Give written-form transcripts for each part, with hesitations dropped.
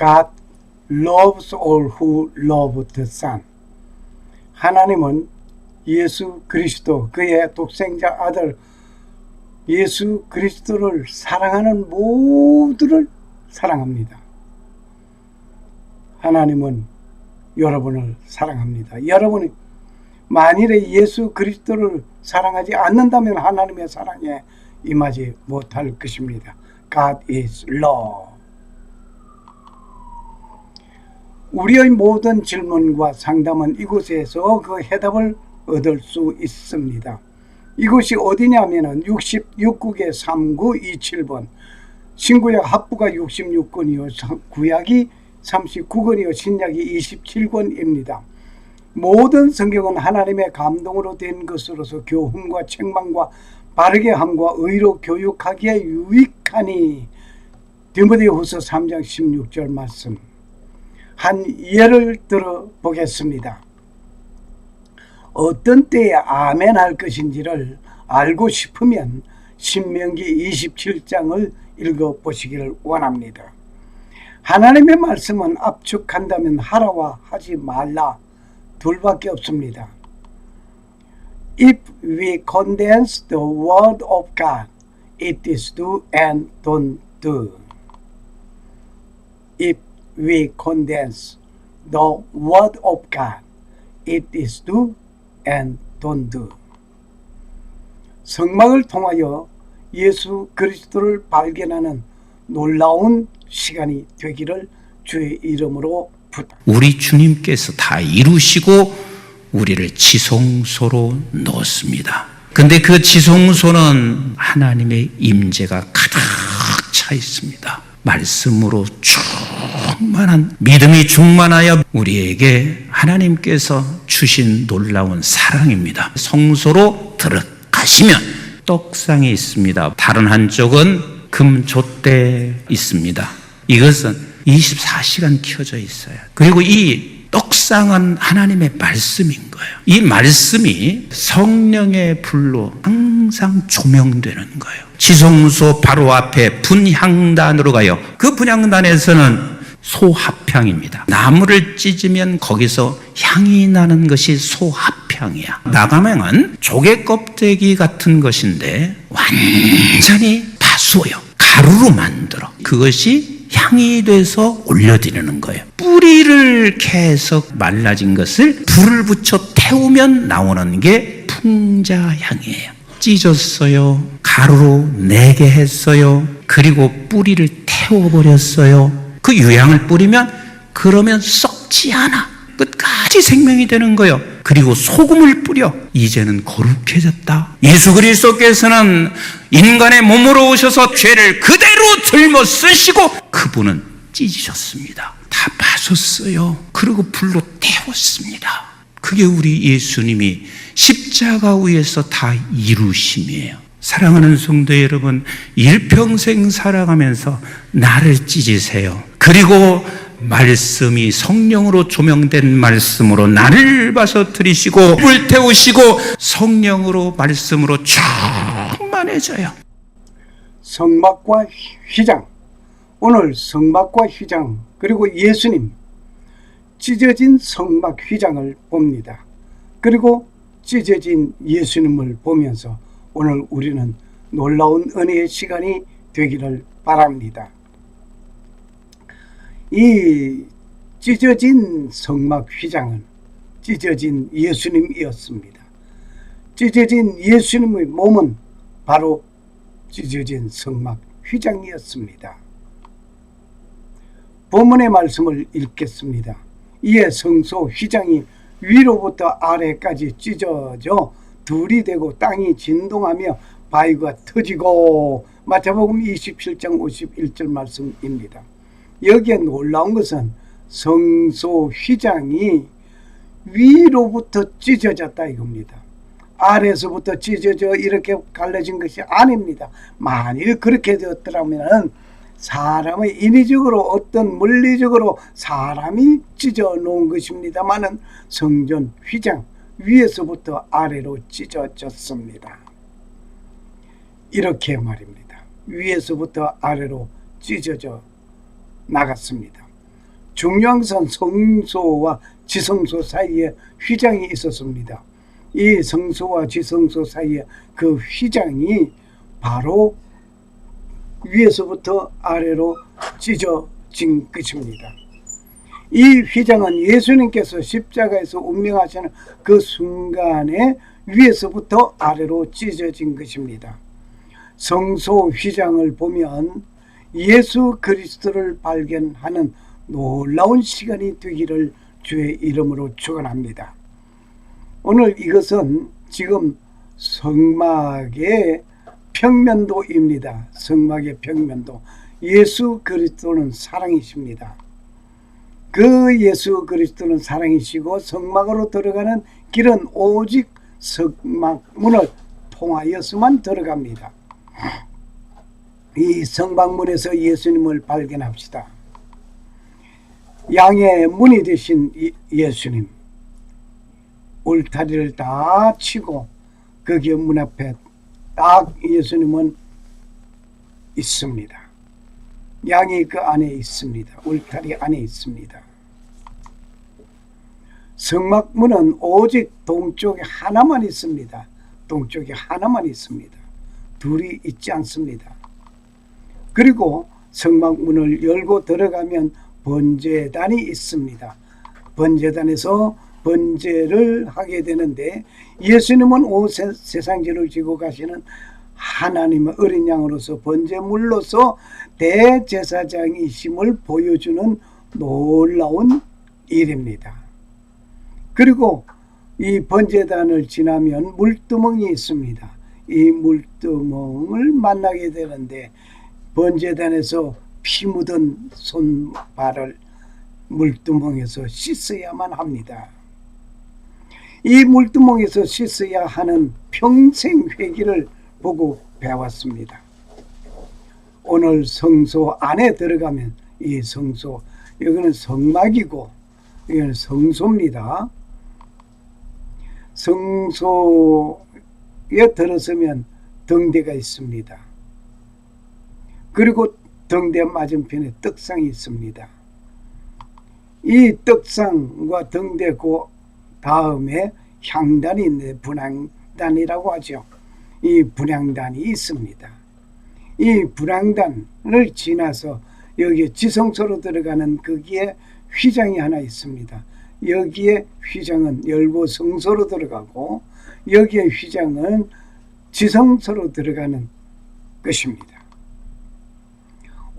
God loves all who love the Son. 하나님은 예수 그리스도, 그의 독생자 아들 예수 그리스도를 사랑하는 모두를 사랑합니다. 하나님은 여러분을 사랑합니다. 여러분이 만일에 예수 그리스도를 사랑하지 않는다면 하나님의 사랑에 임하지 못할 것입니다. God is love. 우리의 모든 질문과 상담은 이곳에서 그 해답을 얻을 수 있습니다. 이곳이 어디냐면은 66국의 3927번, 신구약 합부가 66권이요, 구약이 39권이요, 신약이 27권입니다. 모든 성경은 하나님의 감동으로 된 것으로서 교훈과 책망과 바르게 함과 의로 교육하기에 유익하니. 디모데후서 3장 16절 말씀. 한 예를 들어 보겠습니다. 어떤 때에 아멘 할 것인지를 알고 싶으면 신명기 27장을 읽어보시기를 원합니다. 하나님의 말씀은 압축한다면 하라와 하지 말라 둘밖에 없습니다. If we condense the word of God, it is do and don't do. If we condense the word of God, it is do and don't do. 성막을 통하여 예수 그리스도를 발견하는 놀라운 시간이 되기를 주의 이름으로 부탁. 우리 주님께서 다 이루시고 우리를 지성소로 넣었습니다. 근데 그 지성소는 하나님의 임재가 가득 차 있습니다. 말씀으로 충만한 믿음이 충만하여 우리에게 하나님께서 주신 놀라운 사랑입니다. 성소로 들어가시면 떡상이 있습니다. 다른 한쪽은 금촛대 있습니다. 이것은 24시간 켜져 있어요. 그리고 이 떡상은 하나님의 말씀인 거예요. 이 말씀이 성령의 불로 항상 조명되는 거예요. 지성소 바로 앞에 분향단으로 가요. 그 분향단에서는 소합향입니다. 나무를 찢으면 거기서 향이 나는 것이 소합향이야. 나가면은 조개 껍데기 같은 것인데 완전히 파수어요. 가루로 만들어. 그것이 향이 돼서 올려드리는 거예요. 뿌리를 계속 말라진 것을 불을 붙여 태우면 나오는 게 풍자향이에요. 찢었어요. 가루로 내게 했어요. 그리고 뿌리를 태워버렸어요. 그 유향을 뿌리면 그러면 썩지 않아. 끝까지 생명이 되는 거예요. 그리고 소금을 뿌려. 이제는 거룩해졌다. 예수 그리스도께서는 인간의 몸으로 오셔서 죄를 그대로 짊어 쓰시고 그분은 찢으셨습니다. 다 파셨어요. 그리고 불로 태웠습니다. 그게 우리 예수님이 십자가 위에서 다 이루심이에요. 사랑하는 성도 여러분, 일평생 살아가면서 나를 찢으세요. 그리고 말씀이 성령으로 조명된 말씀으로 나를 봐서 들이시고 불태우시고 성령으로 말씀으로 충만해져요. 성막과 휘장. 오늘 성막과 휘장 그리고 예수님 찢어진 성막 휘장을 봅니다. 그리고 찢어진 예수님을 보면서 오늘 우리는 놀라운 은혜의 시간이 되기를 바랍니다. 이 찢어진 성막 휘장은 찢어진 예수님이었습니다. 찢어진 예수님의 몸은 바로 찢어진 성막 휘장이었습니다. 본문의 말씀을 읽겠습니다. 이에 성소 휘장이 위로부터 아래까지 찢어져 둘이 되고 땅이 진동하며 바위가 터지고. 마태복음 27장 51절 말씀입니다. 여기에 놀라운 것은 성소 휘장이 위로부터 찢어졌다 이겁니다. 아래에서부터 찢어져 이렇게 갈라진 것이 아닙니다. 만일 그렇게 되었더라면 사람의 인위적으로 어떤 물리적으로 사람이 찢어 놓은 것입니다만은 성전 휘장 위에서부터 아래로 찢어졌습니다. 이렇게 말입니다. 위에서부터 아래로 찢어져 나갔습니다. 중요한 것은 성소와 지성소 사이에 휘장이 있었습니다. 이 성소와 지성소 사이에 그 휘장이 바로 위에서부터 아래로 찢어진 것입니다. 이 휘장은 예수님께서 십자가에서 운명하시는 그 순간에 위에서부터 아래로 찢어진 것입니다. 성소 휘장을 보면 예수 그리스도를 발견하는 놀라운 시간이 되기를 주의 이름으로 축원합니다. 오늘 이것은 지금 성막의 평면도입니다. 성막의 평면도. 예수 그리스도는 사랑이십니다. 그 예수 그리스도는 사랑이시고 성막으로 들어가는 길은 오직 성막문을 통하여서만 들어갑니다. 이 성막문에서 예수님을 발견합시다. 양의 문이 되신 예수님, 울타리를 다 치고 거기에 문 앞에 딱 예수님은 있습니다. 양이 그 안에 있습니다. 울타리 안에 있습니다. 성막문은 오직 동쪽에 하나만 있습니다. 동쪽에 하나만 있습니다. 둘이 있지 않습니다. 그리고 성막문을 열고 들어가면 번제단이 있습니다. 번제단에서 번제를 하게 되는데 예수님은 온 세상죄를 지고 가시는 하나님의 어린 양으로서 번제물로서 대제사장이심을 보여주는 놀라운 일입니다. 그리고 이 번제단을 지나면 물두멍이 있습니다. 이 물두멍을 만나게 되는데 번제단에서 피 묻은 손발을 물두멍에서 씻어야만 합니다. 이 물두멍에서 씻어야 하는 평생 회기를 보고 배웠습니다. 오늘 성소 안에 들어가면 이 성소, 여기는 성막이고 여기는 성소입니다. 성소에 들어서면 등대가 있습니다. 그리고 등대 맞은편에 떡상이 있습니다. 이 떡상과 등대 그 다음에 향단이 있는데 분향단이라고 하죠. 이 분향단이 있습니다. 이 분향단을 지나서 여기 지성소로 들어가는 거기에 휘장이 하나 있습니다. 여기에 휘장은 열고 성소로 들어가고 여기에 휘장은 지성소로 들어가는 것입니다.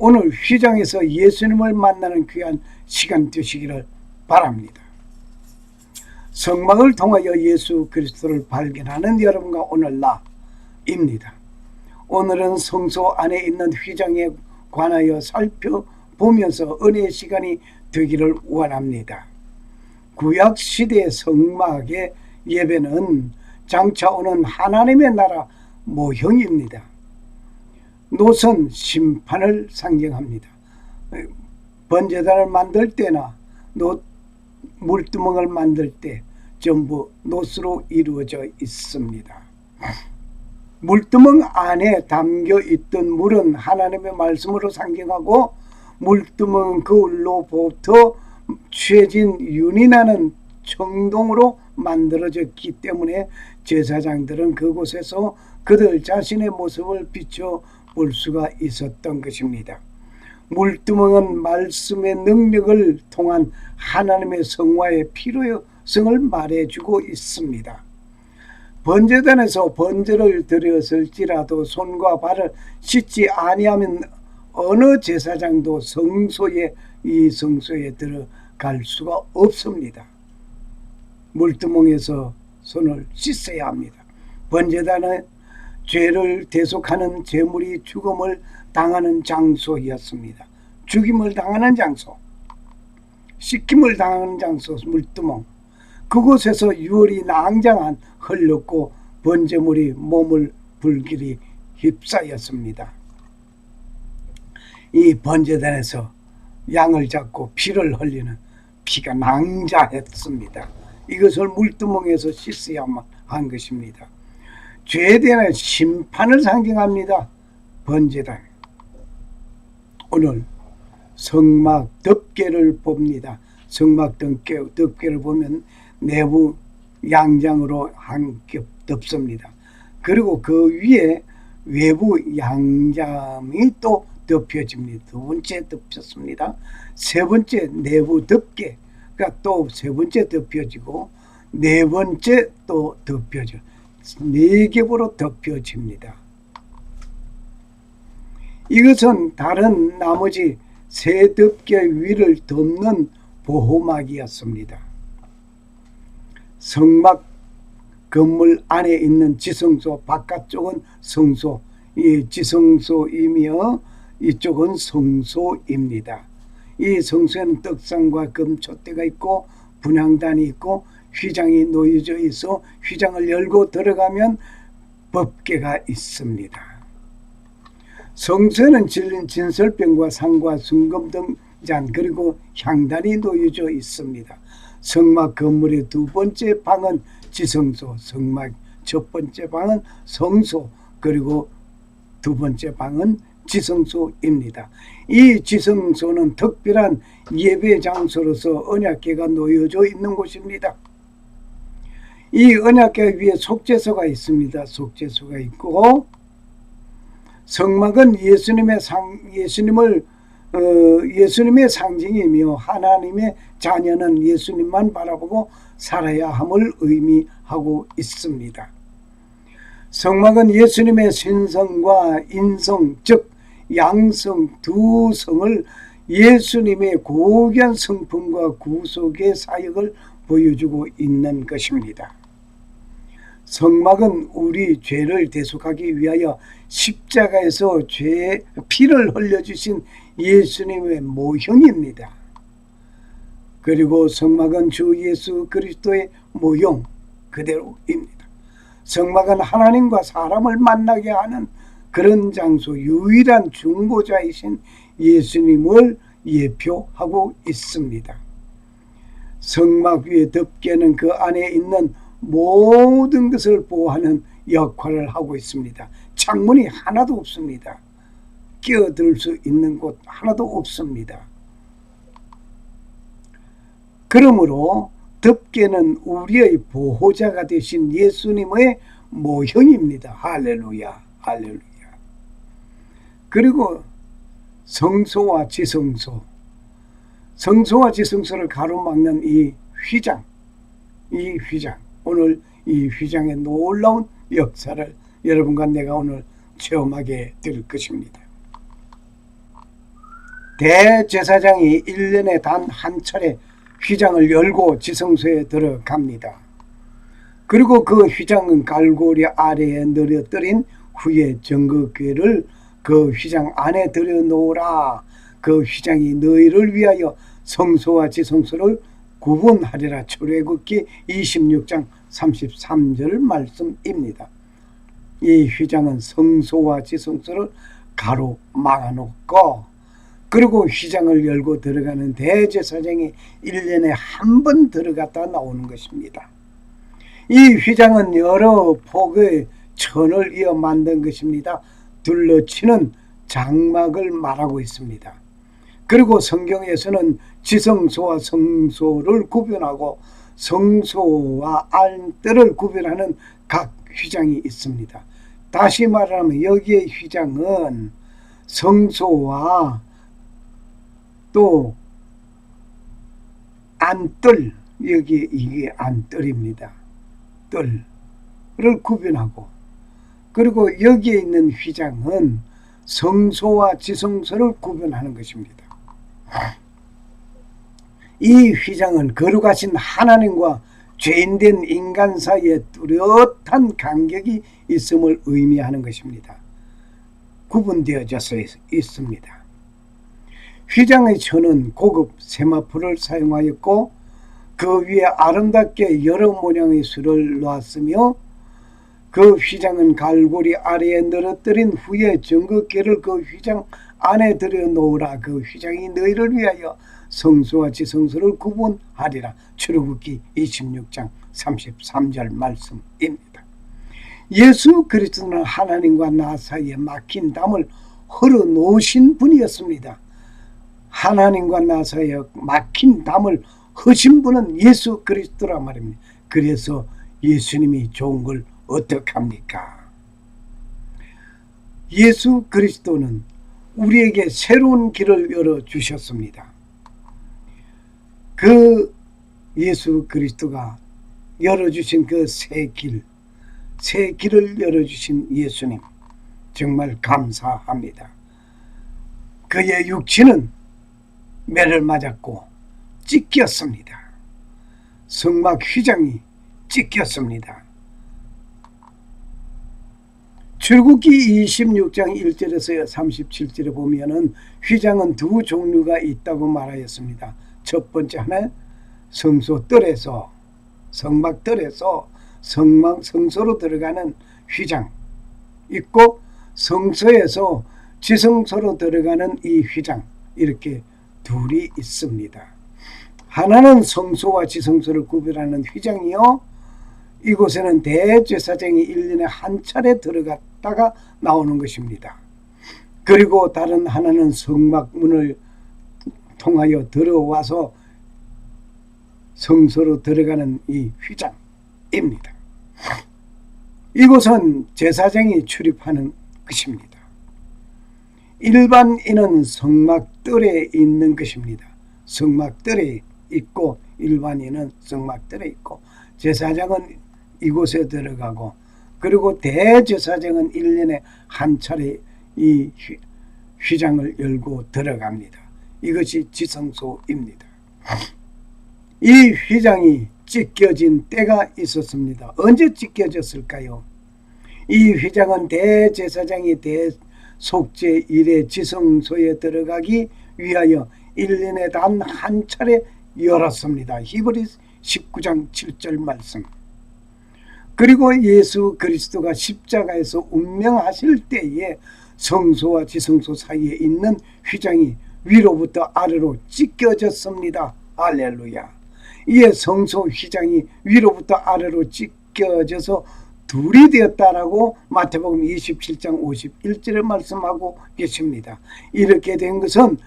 오늘 휘장에서 예수님을 만나는 귀한 시간 되시기를 바랍니다. 성막을 통하여 예수 그리스도를 발견하는 여러분과 오늘 나입니다. 오늘은 성소 안에 있는 휘장에 관하여 살펴보면서 은혜의 시간이 되기를 원합니다. 구약시대의 성막의 예배는 장차 오는 하나님의 나라 모형입니다. 노선 심판을 상징합니다. 번제단을 만들 때나 물두멍을 만들 때 전부 노스로 이루어져 있습니다. 물두멍 안에 담겨 있던 물은 하나님의 말씀으로 상징하고 물두멍은 그울로부터 취해진 윤이 나는 청동으로 만들어졌기 때문에 제사장들은 그곳에서 그들 자신의 모습을 비춰 볼 수가 있었던 것입니다. 물두멍은 말씀의 능력을 통한 하나님의 성화의 필요성을 말해주고 있습니다. 번제단에서 번제를 드렸을지라도 손과 발을 씻지 아니하면 어느 제사장도 이 성소에 들어갈 수가 없습니다. 물두멍에서 손을 씻어야 합니다. 번제단은 죄를 대속하는 제물이 죽음을 당하는 장소였습니다. 죽임을 당하는 장소, 씻김을 당하는 장소, 물두멍. 그곳에서 유월이 낭장한 흘렀고 번제물이 몸을 불길이 휩싸였습니다. 이 번제단에서 양을 잡고 피를 흘리는 피가 낭자했습니다. 이것을 물두멍에서 씻어야만 한 것입니다. 죄에 대한 심판을 상징합니다. 번제단. 오늘 성막 덮개를 봅니다. 성막 덮개를 보면 내부 양장으로 한 겹 덮습니다. 그리고 그 위에 외부 양장이 또 덮여집니다. 두 번째 덮였습니다. 세 번째 내부 덮개가 또 세 번째 덮여지고 네 번째 또 덮여져 네 겹으로 덮여집니다. 이것은 다른 나머지 세 덮개 위를 덮는 보호막이었습니다. 성막 건물 안에 있는 지성소, 바깥쪽은 성소, 이 지성소이며 이쪽은 성소입니다. 이 성소에는 떡상과 금촛대가 있고 분향단이 있고 휘장이 놓여져 있어 휘장을 열고 들어가면 법궤가 있습니다. 성소에는 진설병과 상과 순금등잔 그리고 향단이 놓여져 있습니다. 성막 건물의 두 번째 방은 지성소, 성막 첫 번째 방은 성소, 그리고 두 번째 방은 지성소입니다. 이 지성소는 특별한 예배 장소로서 언약궤가 놓여져 있는 곳입니다. 이 언약궤 위에 속죄소가 있습니다. 속죄소가 있고 성막은 예수님의 상징이며 하나님의 자녀는 예수님만 바라보고 살아야 함을 의미하고 있습니다. 성막은 예수님의 신성과 인성, 즉 양성 두 성을 예수님의 고귀한 성품과 구속의 사역을 보여주고 있는 것입니다. 성막은 우리 죄를 대속하기 위하여 십자가에서 피를 흘려주신 예수님의 모형입니다. 그리고 성막은 주 예수 그리스도의 모형 그대로입니다. 성막은 하나님과 사람을 만나게 하는 그런 장소, 유일한 중보자이신 예수님을 예표하고 있습니다. 성막 위의 덮개는 그 안에 있는 모든 것을 보호하는 역할을 하고 있습니다. 창문이 하나도 없습니다. 끼어들 수 있는 곳 하나도 없습니다. 그러므로 덮개는 우리의 보호자가 되신 예수님의 모형입니다. 할렐루야, 할렐루야. 그리고 성소와 지성소, 성소와 지성소를 가로막는 이 휘장, 오늘 이 휘장의 놀라운 역사를 여러분과 내가 오늘 체험하게 될 것입니다. 대제사장이 1년에 단 한 차례 휘장을 열고 지성소에 들어갑니다. 그리고 그 휘장은 갈고리 아래에 늘어뜨린 후에 정거궤를 그 휘장 안에 들여놓으라. 그 휘장이 너희를 위하여 성소와 지성소를 구분하리라. 출애굽기 26장 33절 말씀입니다. 이 휘장은 성소와 지성소를 가로막아놓고 그리고 휘장을 열고 들어가는 대제사장이 1년에 한 번 들어갔다 나오는 것입니다. 이 휘장은 여러 폭의 천을 이어 만든 것입니다. 둘러치는 장막을 말하고 있습니다. 그리고 성경에서는 지성소와 성소를 구분하고 성소와 안뜰을 구별하는 각 휘장이 있습니다. 다시 말하면 여기의 휘장은 성소와 또 안뜰, 여기 이게 안뜰입니다. 뜰을 구분하고 그리고 여기에 있는 휘장은 성소와 지성소를 구분하는 것입니다. 이 휘장은 거룩하신 하나님과 죄인된 인간 사이에 뚜렷한 간격이 있음을 의미하는 것입니다. 구분되어져서 있습니다. 휘장의 천은 고급 세마포를 사용하였고 그 위에 아름답게 여러 모양의 수를 놓았으며 그 휘장은 갈고리 아래에 늘어뜨린 후에 정거궤를 그 휘장 안에 들여놓으라. 그 휘장이 너희를 위하여 성소와 지성소를 구분하리라. 출애굽기 26장 33절 말씀입니다. 예수 그리스도는 하나님과 나 사이에 막힌 담을 흘러놓으신 분이었습니다. 하나님과 나서의 막힌 담을 허신 분은 예수 그리스도라 말입니다. 그래서 예수님이 좋은 걸 어떡합니까? 예수 그리스도는 우리에게 새로운 길을 열어주셨습니다. 그 예수 그리스도가 열어주신 그 새 길을 열어주신 예수님, 정말 감사합니다. 그의 육체는 매를 맞았고 찢겼습니다. 성막 휘장이 찢겼습니다. 출애굽기 26장 1절에서 37절에 보면은 휘장은 두 종류가 있다고 말하였습니다. 첫 번째 하나는 성소뜰에서, 성막뜰에서 성소로 들어가는 휘장 있고, 성소에서 지성소로 들어가는 이 휘장, 이렇게 둘이 있습니다. 하나는 성소와 지성소를 구별하는 휘장이요, 이곳에는 대제사장이 1년에 한 차례 들어갔다가 나오는 것입니다. 그리고 다른 하나는 성막문을 통하여 들어와서 성소로 들어가는 이 휘장입니다. 이곳은 제사장이 출입하는 것입니다. 일반인은 성막뜰에 있는 것입니다. 성막뜰에 있고, 일반인은 성막뜰에 있고, 제사장은 이곳에 들어가고, 그리고 대제사장은 1년에 한 차례 이 휘장을 열고 들어갑니다. 이것이 지성소입니다. 이 휘장이 찢겨진 때가 있었습니다. 언제 찢겨졌을까요? 이 휘장은 대제사장이 대속죄 일에 지성소에 들어가기 위하여 1년에 단 한 차례 열었습니다. 히브리서 19장 7절 말씀. 그리고 예수 그리스도가 십자가에서 운명하실 때에 성소와 지성소 사이에 있는 휘장이 위로부터 아래로 찢겨졌습니다. 할렐루야. 이에 성소 휘장이 위로부터 아래로 찢겨져서 둘이 되었다라고 마태복음 27장 51절에 말씀하고 계십니다. 이렇게 된 것은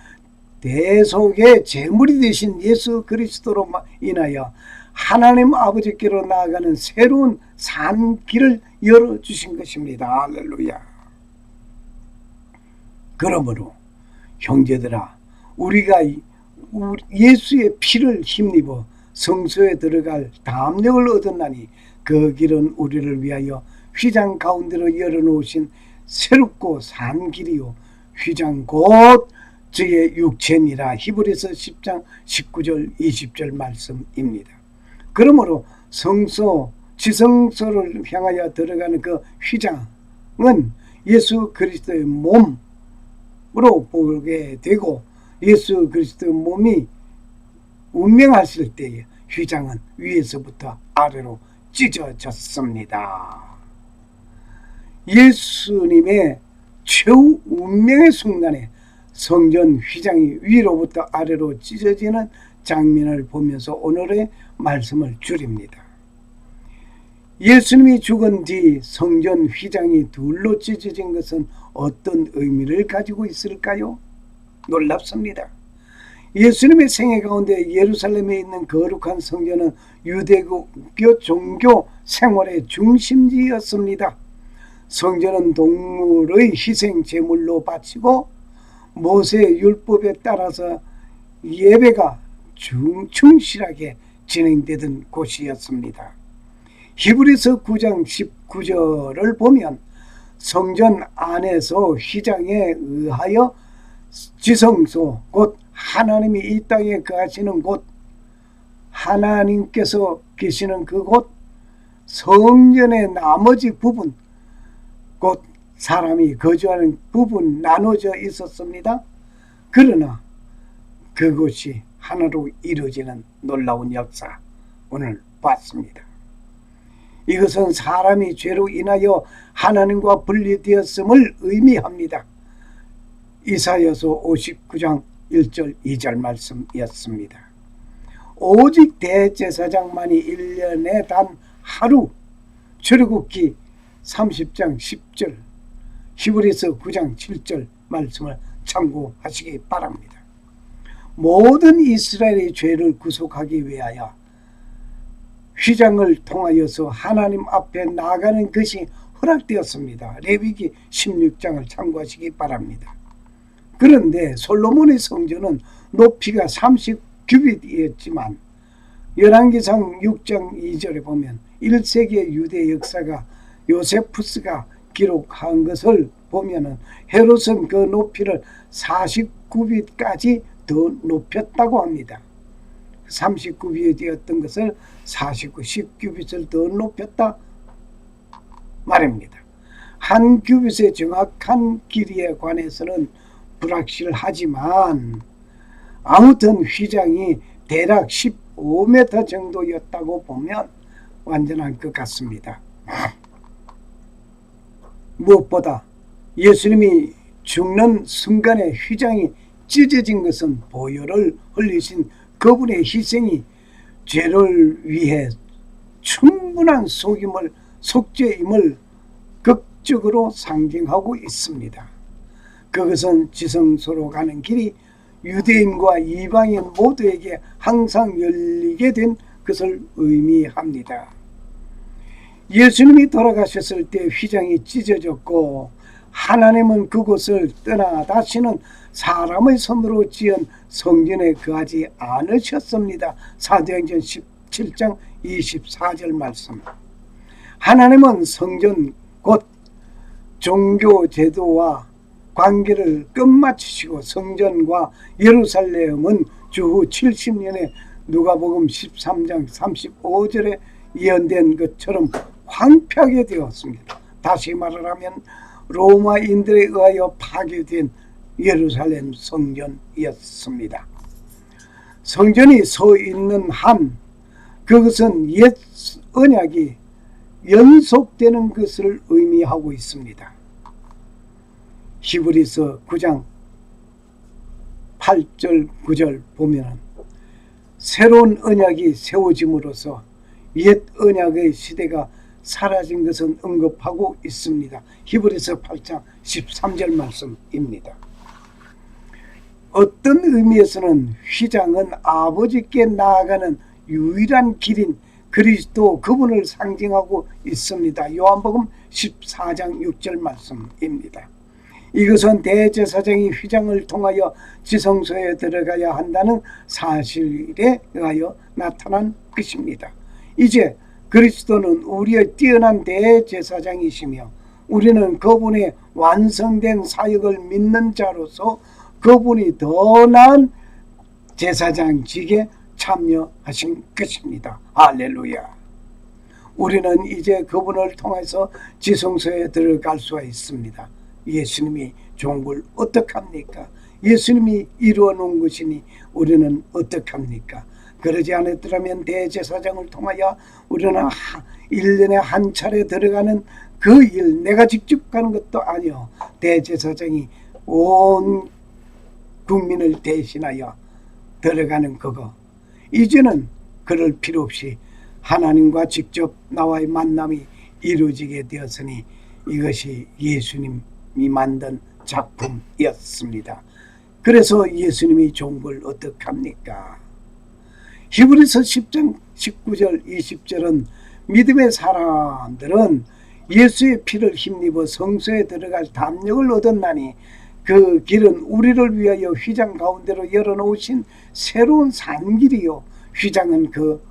대속의 제물이 되신 예수 그리스도로 인하여 하나님 아버지께로 나아가는 새로운 산 길을 열어주신 것입니다. 할렐루야. 그러므로 형제들아, 우리가 예수의 피를 힘입어 성소에 들어갈 담력을 얻었나니 그 길은 우리를 위하여 휘장 가운데로 열어놓으신 새롭고 산 길이요 휘장 곧 저의 육체니라. 히브리서 10장 19절 20절 말씀입니다. 그러므로 성소, 지성소를 향하여 들어가는 그 휘장은 예수 그리스도의 몸으로 보게 되고, 예수 그리스도의 몸이 운명하실 때에 휘장은 위에서부터 아래로 찢어졌습니다. 예수님의 최후 운명의 순간에 성전 휘장이 위로부터 아래로 찢어지는 장면을 보면서 오늘의 말씀을 줄입니다. 예수님이 죽은 뒤 성전 휘장이 둘로 찢어진 것은 어떤 의미를 가지고 있을까요? 놀랍습니다. 예수님의 생애 가운데 예루살렘에 있는 거룩한 성전은 유대교 종교 생활의 중심지였습니다. 성전은 동물의 희생 제물로 바치고 모세의 율법에 따라서 예배가 충실하게 진행되던 곳이었습니다. 히브리서 9장 19절을 보면 성전 안에서 휘장에 의하여 지성소, 곧 하나님이 이 땅에 거하시는 곳, 하나님께서 계시는 그곳, 성전의 나머지 부분, 곧 사람이 거주하는 부분 나눠져 있었습니다. 그러나 그것이 하나로 이루어지는 놀라운 역사, 오늘 봤습니다. 이것은 사람이 죄로 인하여 하나님과 분리되었음을 의미합니다. 이사야서 59장 1절 2절 말씀이었습니다. 오직 대제사장만이 1년에 단 하루, 출애굽기 30장 10절, 히브리서 9장 7절 말씀을 참고하시기 바랍니다. 모든 이스라엘의 죄를 구속하기 위하여 휘장을 통하여서 하나님 앞에 나가는 것이 허락되었습니다. 레위기 16장을 참고하시기 바랍니다. 그런데 솔로몬의 성전은 높이가 30규빗이었지만 열왕기상 6장 2절에 보면 1세기의 유대 역사가 요세푸스가 기록한 것을 보면은 헤롯은 그 높이를 49규빗까지 더 높였다고 합니다. 39규빗이었던 것을 10규빗을 더 높였다 말입니다. 한 규빗의 정확한 길이에 관해서는 불확실하지만 아무튼 휘장이 대략 15m 정도였다고 보면 완전한 것 같습니다. 무엇보다 예수님이 죽는 순간에 휘장이 찢어진 것은 보혈을 흘리신 그분의 희생이 죄를 위해 충분한 속죄임을 극적으로 상징하고 있습니다. 그것은 지성소로 가는 길이 유대인과 이방인 모두에게 항상 열리게 된 것을 의미합니다. 예수님이 돌아가셨을 때 휘장이 찢어졌고 하나님은 그곳을 떠나 다시는 사람의 손으로 지은 성전에 거하지 않으셨습니다. 사도행전 17장 24절 말씀. 하나님은 성전 곧 종교 제도와 관계를 끝마치시고 성전과 예루살렘은 주후 70년에 누가복음 13장 35절에 예언된 것처럼 황폐하게 되었습니다. 다시 말하면 로마인들에 의하여 파괴된 예루살렘 성전이었습니다. 성전이 서 있는 한 그것은 옛 언약이 연속되는 것을 의미하고 있습니다. 히브리서 9장 8절 9절 보면 새로운 언약이 세워짐으로써 옛 언약의 시대가 사라진 것은 언급하고 있습니다. 히브리서 8장 13절 말씀입니다. 어떤 의미에서는 휘장은 아버지께 나아가는 유일한 길인 그리스도 그분을 상징하고 있습니다. 요한복음 14장 6절 말씀입니다. 이것은 대제사장이 휘장을 통하여 지성소에 들어가야 한다는 사실에 의하여 나타난 것입니다. 이제 그리스도는 우리의 뛰어난 대제사장이시며 우리는 그분의 완성된 사역을 믿는 자로서 그분이 더 나은 제사장직에 참여하신 것입니다. 할렐루야. 우리는 이제 그분을 통해서 지성소에 들어갈 수가 있습니다. 예수님이 좋은 걸 어떡합니까? 예수님이 이루어 놓은 것이니 우리는 어떡합니까? 그러지 않았더라면 대제사장을 통하여 우리는 1년에 한 차례 들어가는 그 일, 내가 직접 가는 것도 아니요. 대제사장이 온 국민을 대신하여 들어가는 그거. 이제는 그럴 필요 없이 하나님과 직접 나와의 만남이 이루어지게 되었으니 이것이 예수님이 만든 작품이었습니다. 그래서 예수님이 좋은 걸 어떡합니까? 히브리서 10장 19절 20절은 믿음의 사람들은 예수의 피를 힘입어 성소에 들어갈 담력을 얻었나니 그 길은 우리를 위하여 휘장 가운데로 열어놓으신 새로운 산길이요 휘장은 그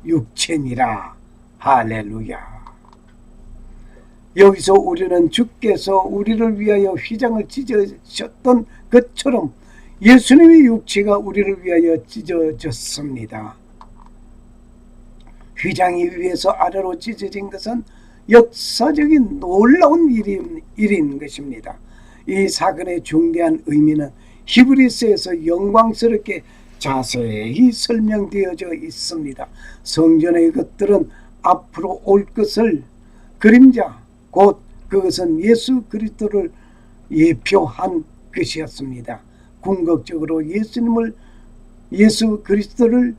육체니라. 할렐루야. 여기서 우리는 주께서 우리를 위하여 휘장을 찢으셨던 것처럼 예수님의 육체가 우리를 위하여 찢어졌습니다. 휘장이 위에서 아래로 찢어진 것은 역사적인 놀라운 일인 것입니다. 이 사건의 중대한 의미는 히브리서에서 영광스럽게 자세히 설명되어져 있습니다. 성전의 것들은 앞으로 올 것을 그림자, 곧 그것은 예수 그리스도를 예표한 것이었습니다. 궁극적으로 예수 그리스도를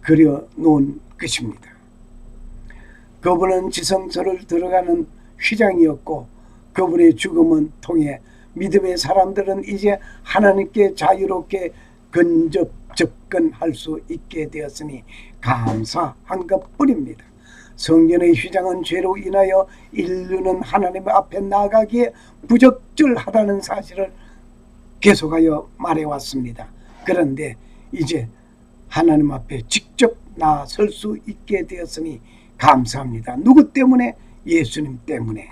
그려놓은 것입니다. 그분은 지성소를 들어가는 휘장이었고 그분의 죽음은 통해 믿음의 사람들은 이제 하나님께 자유롭게 근접 접근할 수 있게 되었으니 감사한 것뿐입니다. 성전의 휘장은 죄로 인하여 인류는 하나님 앞에 나가기에 부적절하다는 사실을 계속하여 말해왔습니다. 그런데 이제 하나님 앞에 직접 나설 수 있게 되었으니 감사합니다. 누구 때문에? 예수님 때문에.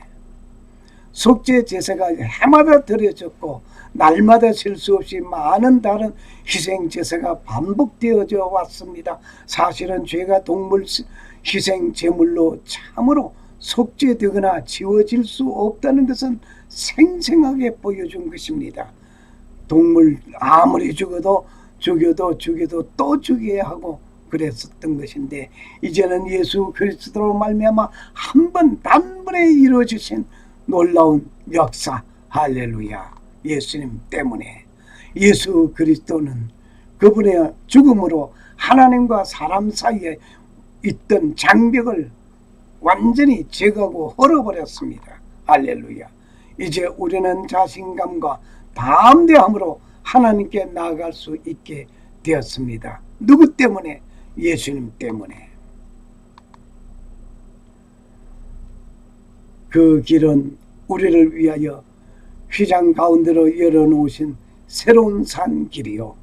속죄 제사가 해마다 드려졌고 날마다 셀 수 없이 많은 다른 희생 제사가 반복되어져 왔습니다. 사실은 죄가 동물 희생 제물로 참으로 속죄되거나 지워질 수 없다는 것은 생생하게 보여준 것입니다. 동물 아무리 죽여도 또 죽여야 하고 그랬었던 것인데, 이제는 예수 그리스도로 말미암아 한 번 단번에 이루어지신 놀라운 역사, 할렐루야. 예수님 때문에. 예수 그리스도는 그분의 죽음으로 하나님과 사람 사이에 있던 장벽을 완전히 제거하고 헐어버렸습니다. 할렐루야. 이제 우리는 자신감과 담대함으로 하나님께 나아갈 수 있게 되었습니다. 누구 때문에? 예수님 때문에. 그 길은 우리를 위하여 휘장 가운데로 열어놓으신 새로운 산 길이요,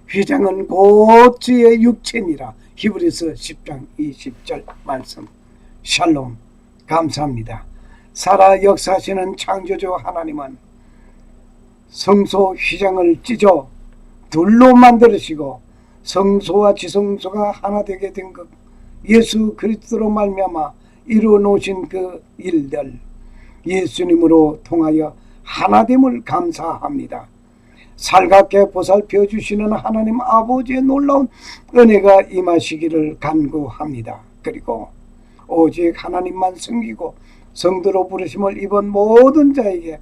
휘장은 곧 주의 육체니라. 히브리서 10장 20절 말씀. 샬롬. 감사합니다. 살아 역사하시는 창조주 하나님은 성소 휘장을 찢어 둘로 만들으시고 성소와 지성소가 하나 되게 된 것, 예수 그리스도로 말미암아 이루어 놓으신 그 일들, 예수님으로 통하여 하나됨을 감사합니다. 살갑게 보살펴 주시는 하나님 아버지의 놀라운 은혜가 임하시기를 간구합니다. 그리고 오직 하나님만 섬기고 성도로 부르심을 입은 모든 자에게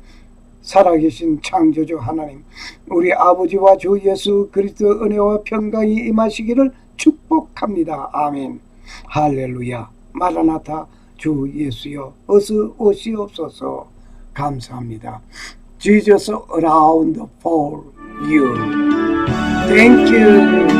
살아계신 창조주 하나님, 우리 아버지와 주 예수 그리스도의 은혜와 평강이 임하시기를 축복합니다. 아멘. 할렐루야. 마라나타. 주 예수여 어서 오시옵소서. 감사합니다. Jesus around for you. Thank you.